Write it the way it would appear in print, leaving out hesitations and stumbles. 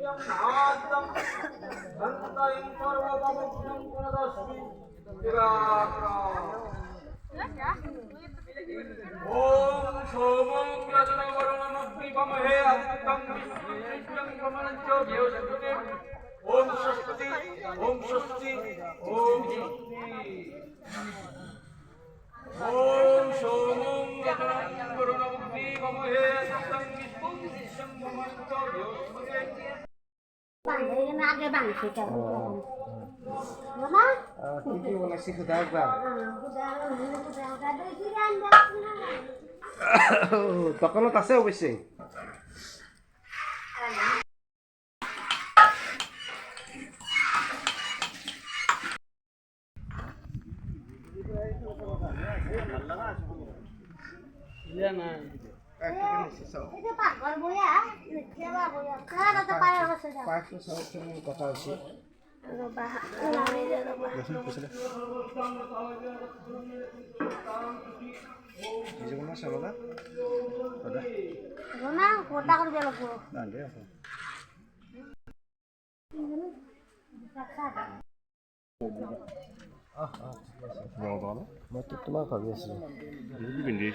ओम सोमं यजनवरणमग्निपमहे आदित्यं विष्णुं कमलं च देवशक्ति ओम स्वस्ति ओम स्वस्ति ओम स्वस्ति ओम सोमं यजनवरणमग्निपमहे आदित्यं विष्णुं कमलं च देवशक्ति বান্ধবী আগে বাংছে কেন মামা কি বলেছি খুদা একবার দোকানত আছে অবশ্যই কথা হয়েছে কোটা করবে লাগবো মই তো তোমাক ভাবি আছিলো পিন্ধি